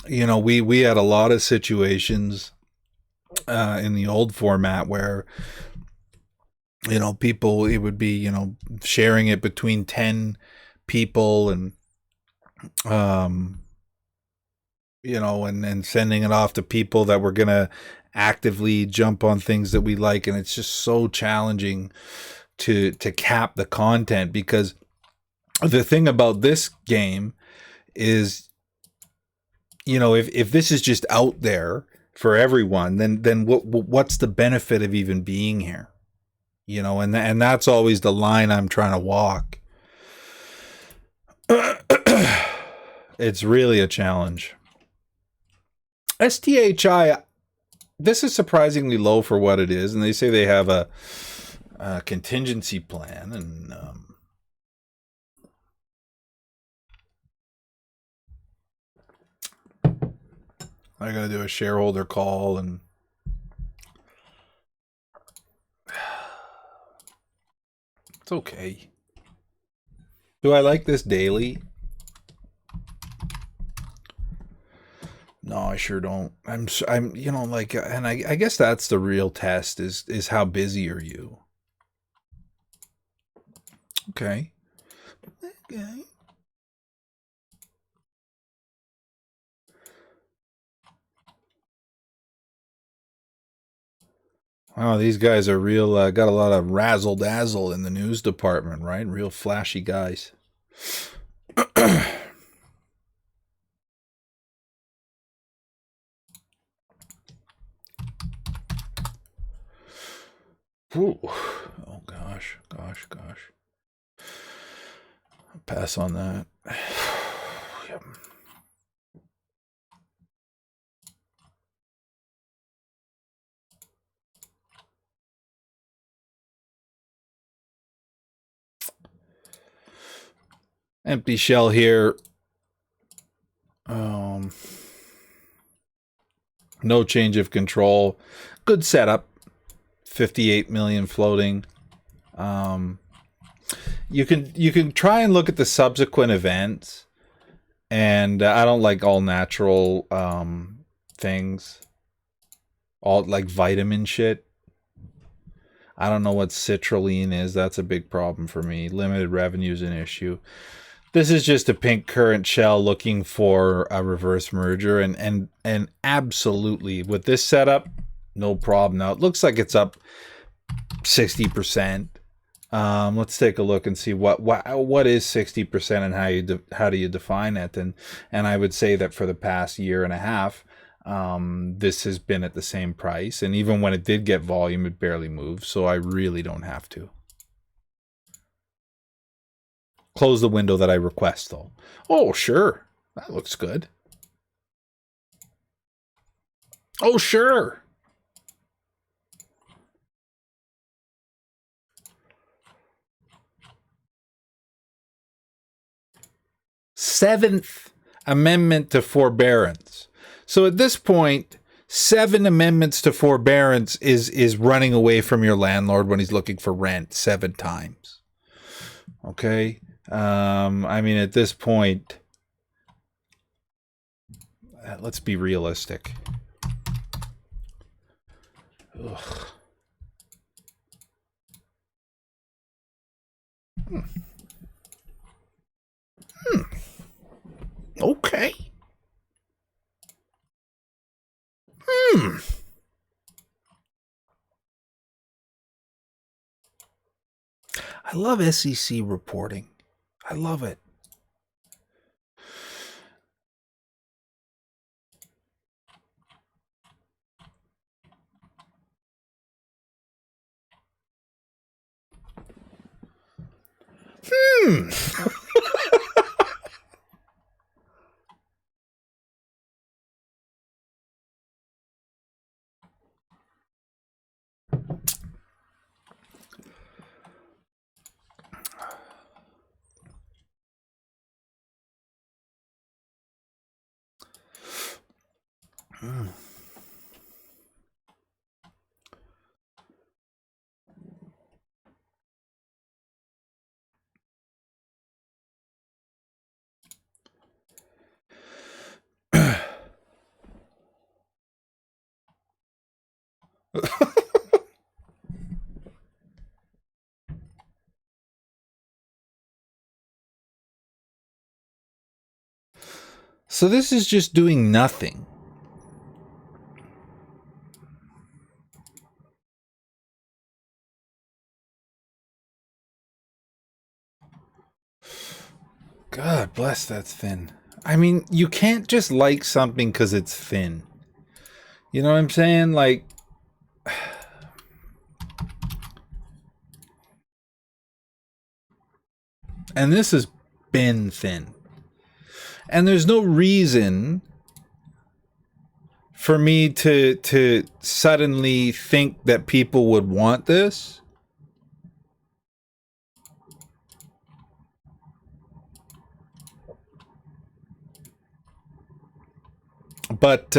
you know, we had a lot of situations in the old format where, you know, people, it would be, you know, sharing it between 10 people, and you know, and sending it off to people that were gonna actively jump on things that we like, and it's just so challenging to cap the content, because the thing about this game is, you know, if this is just out there for everyone, then what's the benefit of even being here? You know, and that's always the line I'm trying to walk. It's really a challenge. STHI, this is surprisingly low for what it is, and they say they have a contingency plan, and I gotta do a shareholder call, and it's okay. Do I like this daily? No, I sure don't. I'm you know, like, and I guess that's the real test is how busy are you? Okay. Okay. Wow, these guys are real, got a lot of razzle dazzle in the news department, right? Real flashy guys. Ooh. Oh gosh. I'll pass on that. Yep. Empty shell here. No change of control. Good setup. 58 million floating. You can try and look at the subsequent events, and I don't like all natural things, all like vitamin shit. I don't know what citrulline is. That's a big problem for me. Limited revenue is an issue. This is just a pink current shell looking for a reverse merger, and absolutely with this setup, no problem. Now it looks like it's up 60%. Let's take a look and see what is 60% and how do you define it. And I would say that for the past year and a half, this has been at the same price, and even when it did get volume, it barely moved. So I really don't have to close the window that I request, though. Oh, sure, that looks good. Oh, sure. Seventh Amendment to forbearance. So at this point, 7 amendments to forbearance is running away from your landlord when he's looking for rent 7 times. Okay? I mean, at this point, let's be realistic. Ugh. Okay. I love SEC reporting. I love it. So this is just doing nothing. God bless, that's thin. I mean, you can't just like something because it's thin. You know what I'm saying? Like, and this has been thin. And there's no reason for me to suddenly think that people would want this. But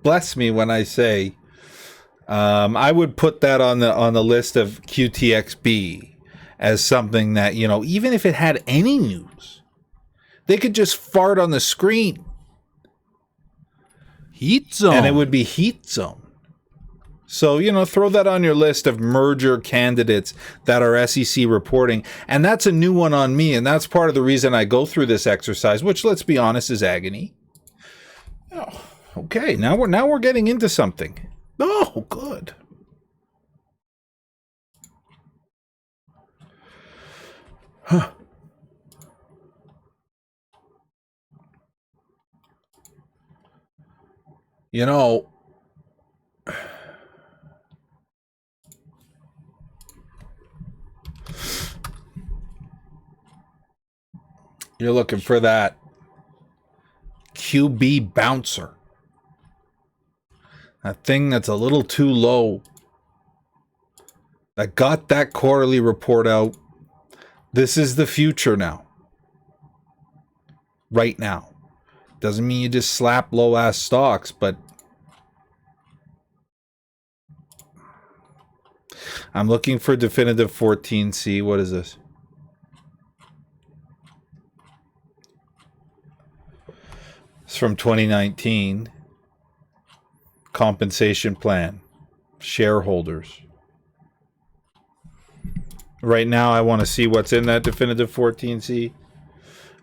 bless me when I say I would put that on the list of QTXB as something that, you know, even if it had any news, they could just fart on the screen. Heat zone. And it would be heat zone. So, you know, throw that on your list of merger candidates that are SEC reporting. And that's a new one on me. And that's part of the reason I go through this exercise, which, let's be honest, is agony. Oh, okay, now we're getting into something. Oh, good. Huh. You know, you're looking for that QB bouncer. That thing that's a little too low. That got that quarterly report out. This is the future now. Right now. Doesn't mean you just slap low-ass stocks, but I'm looking for definitive 14C. What is this? It's from 2019. Compensation plan. Shareholders. Right now, I want to see what's in that definitive 14C.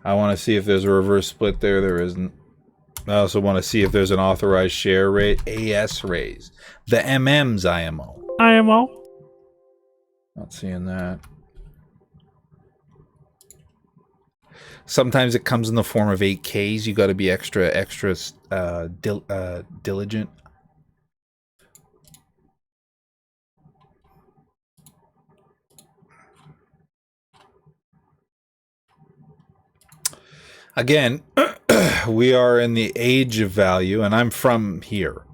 I want to see if there's a reverse split there. There isn't. I also want to see if there's an authorized share rate, AS raise. The MM's IMO. IMO. Not seeing that. Sometimes it comes in the form of 8Ks. You got to be extra diligent. Again, we are in the age of value, and I'm from here,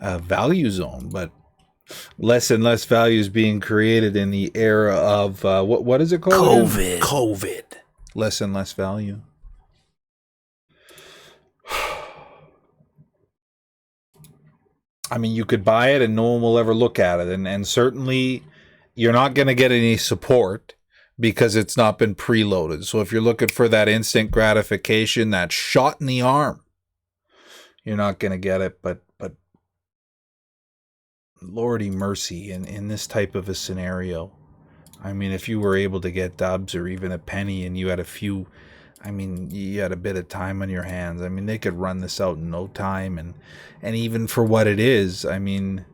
value zone, but less and less value is being created in the era of what is it called? COVID. Less and less value. I mean, you could buy it and no one will ever look at it, and certainly you're not going to get any support because it's not been preloaded. So if you're looking for that instant gratification, that shot in the arm, you're not going to get it. But Lordy mercy, in this type of a scenario, I mean, if you were able to get dubs or even a penny and you had a few, I mean, you had a bit of time on your hands, I mean, they could run this out in no time. And even for what it is, I mean,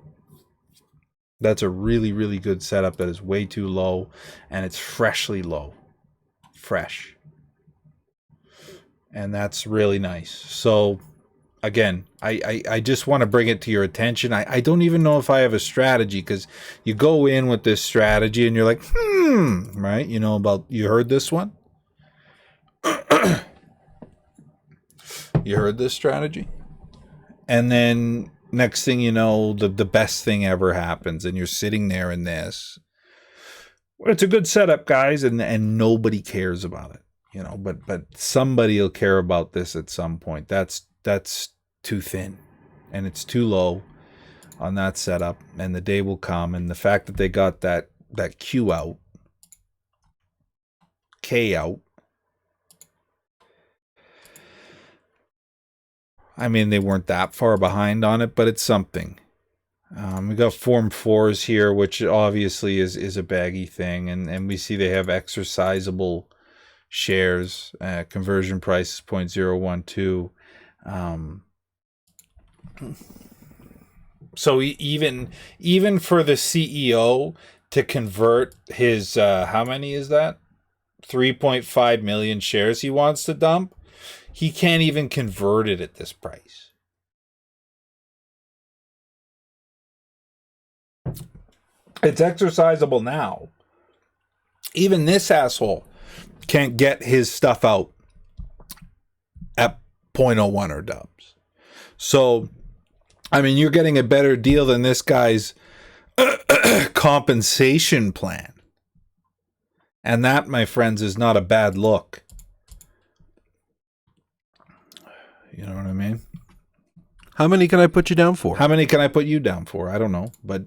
that's a really, really good setup that is way too low, and it's freshly low. Fresh. And that's really nice. So, again, I just want to bring it to your attention. I don't even know if I have a strategy, because you go in with this strategy and you're like, right? You know about, you heard this one? You heard this strategy? And then next thing you know, the best thing ever happens, and you're sitting there in this. Well, it's a good setup, guys, and nobody cares about it, you know. But somebody will care about this at some point. That's too thin, and it's too low on that setup. And the day will come, and the fact that they got that Q out, K out. I mean, they weren't that far behind on it, but it's something. We got Form 4s here, which obviously is a baggy thing. And we see they have exercisable shares. Conversion price is 0.012. So even for the CEO to convert his, how many is that? 3.5 million shares he wants to dump. He can't even convert it at this price. It's exercisable now. Even this asshole can't get his stuff out at 0.01 or dubs. So, I mean, you're getting a better deal than this guy's compensation plan. And that, my friends, is not a bad look. You know what I mean? How many can I put you down for? How many can I put you down for? I don't know. But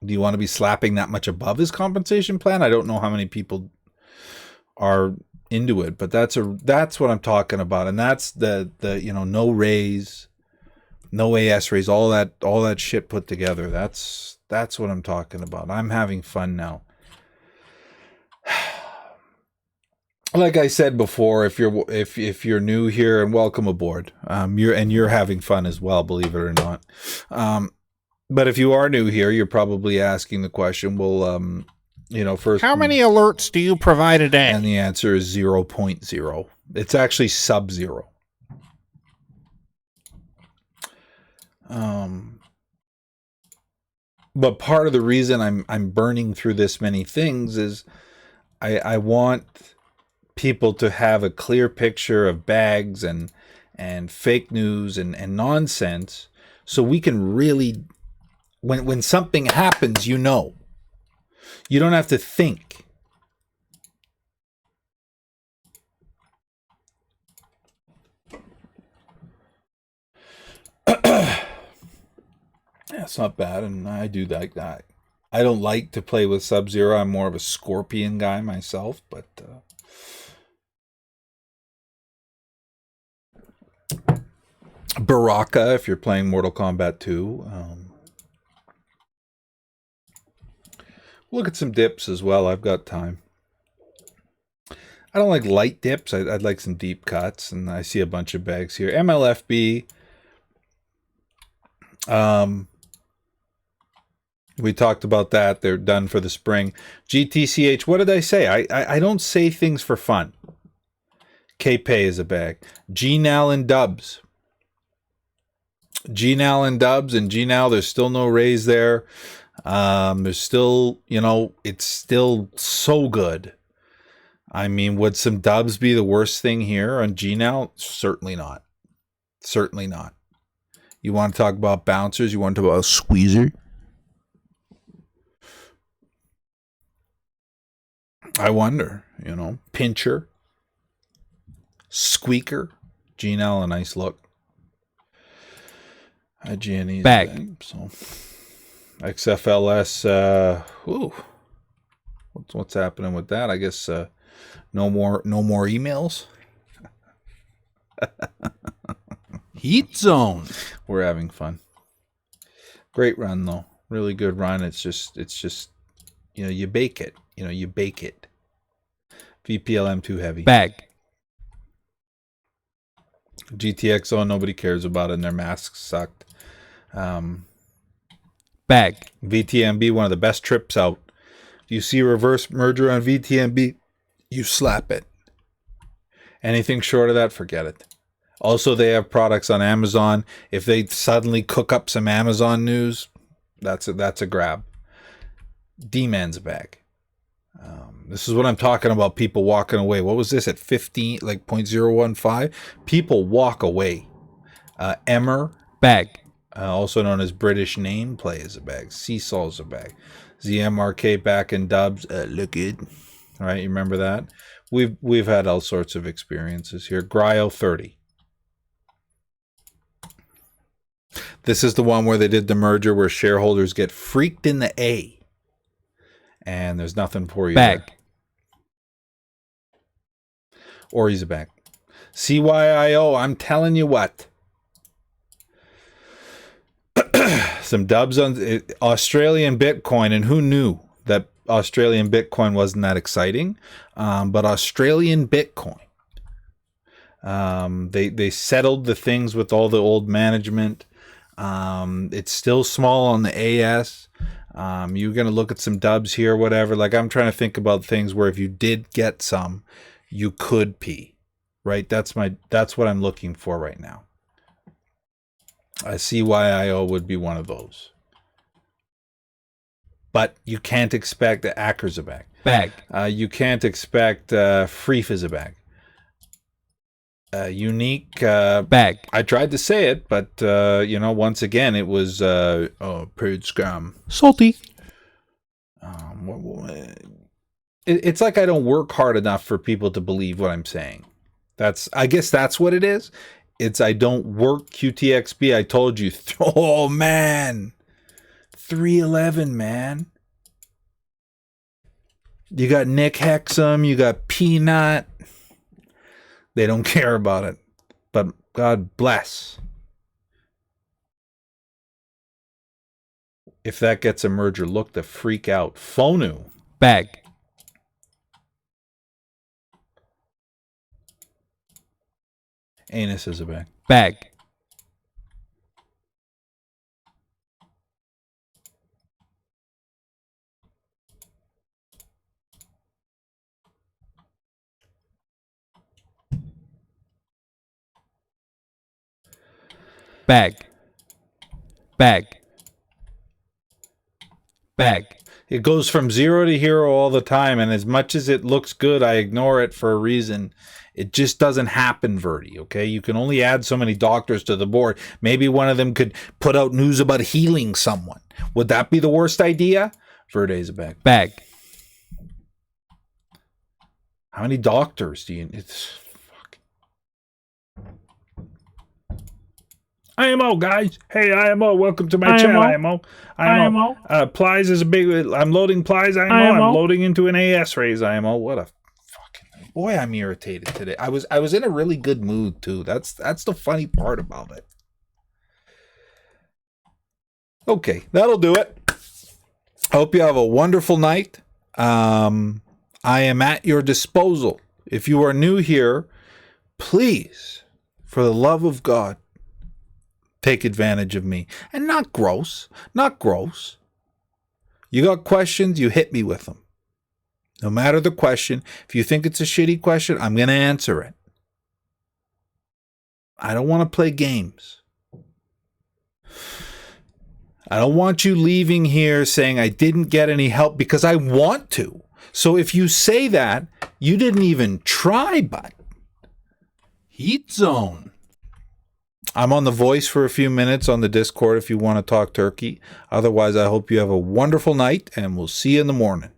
do you want to be slapping that much above his compensation plan? I don't know how many people are into it, but that's what I'm talking about. And that's the no raise, no AS raise, all that shit put together. That's what I'm talking about. I'm having fun now. Like I said before, if you're new here, and welcome aboard, you're having fun as well, believe it or not. But if you are new here, you're probably asking the question, well, first, How many alerts do you provide a day? and the answer is 0.0. It's actually sub-zero. But part of the reason I'm burning through this many things is I want people to have a clear picture of bags and fake news and nonsense, so we can really, when something happens, you don't have to think. That's not bad, and I do like that. I don't like to play with Sub-Zero. I'm more of a Scorpion guy myself, but Baraka if you're playing Mortal Kombat 2. Look at some dips as well. I've got time. I don't like light dips. I'd like some deep cuts, and I see a bunch of bags here. MLFB. We talked about that. They're done for the spring. GTCH. What did I say? I don't say things for fun. K-Pay is a bag. GNAL and Dubs. GNAL and Dubs, and GNAL, there's still no raise there. There's still, it's still so good. I mean, would some Dubs be the worst thing here on GNAL? Certainly not. Certainly not. You want to talk about bouncers? You want to talk about a squeezer? I wonder, pincher, squeaker, GNAL, a nice look. IGNE Bag. So XFLS, what's happening with that? I guess no more emails. Heat zone. We're having fun. Great run though. Really good run. It's just you bake it. You bake it. VPLM too heavy. Bag. GTXO, nobody cares about it, and their masks sucked. Bag. VTMB, one of the best trips out. If you see a reverse merger on VTMB, you slap it. Anything short of that, forget it. Also, they have products on Amazon. If they suddenly cook up some Amazon news, that's a grab. D-Man's a bag. This is what I'm talking about, people walking away. What was this at 15, like 0.015? People walk away. Emmer. Bag. Also known as British Nameplay is a bag. Seesaw is a bag. ZMRK back in Dubs. Look good. All right, you remember that? We've had all sorts of experiences here. Gryo 30. This is the one where they did the merger where shareholders get freaked in the A. And there's nothing for you. Bag. There. Or he's a bag. CYIO, I'm telling you what. Some dubs on Australian Bitcoin, and who knew that Australian Bitcoin wasn't that exciting? But Australian Bitcoin, they settled the things with all the old management. It's still small on the AS. You're gonna look at some dubs here, whatever. Like I'm trying to think about things where if you did get some, you could pee, right? That's what I'm looking for right now. CYIO would be one of those. But you can't expect the Acker's a bag. Bag. You can't expect Freef is a bag. Unique Bag. I tried to say it, but once again it was paid scam. Salty. It's like I don't work hard enough for people to believe what I'm saying. I guess that's what it is. It's I don't work QTXB. I told you. Oh man, 311, man. You got Nick Hexum. You got Peanut. They don't care about it, but God bless. If that gets a merger, look the freak out. Fonu. Bag. Anus is a bag. Bag. Bag. Bag. Bag. It goes from 0 to hero all the time, and as much as it looks good, I ignore it for a reason. It just doesn't happen, Verdi, okay? You can only add so many doctors to the board. Maybe one of them could put out news about healing someone. Would that be the worst idea? Verdi's a bag. Bag. How many doctors do you... IMO, guys. Hey, IMO, welcome to my channel, IMO. Plies is a big... I'm loading Plies, IMO. I'm loading into an AS raise, IMO. What a fucking... Boy, I'm irritated today. I was in a really good mood, too. That's the funny part about it. Okay, that'll do it. Hope you have a wonderful night. I am at your disposal. If you are new here, please, for the love of God, take advantage of me. And not gross. Not gross. You got questions, you hit me with them. No matter the question, if you think it's a shitty question, I'm going to answer it. I don't want to play games. I don't want you leaving here saying I didn't get any help, because I want to. So if you say that, you didn't even try, bud. Heat zone. I'm on The Voice for a few minutes on the Discord if you want to talk turkey. Otherwise, I hope you have a wonderful night, and we'll see you in the morning.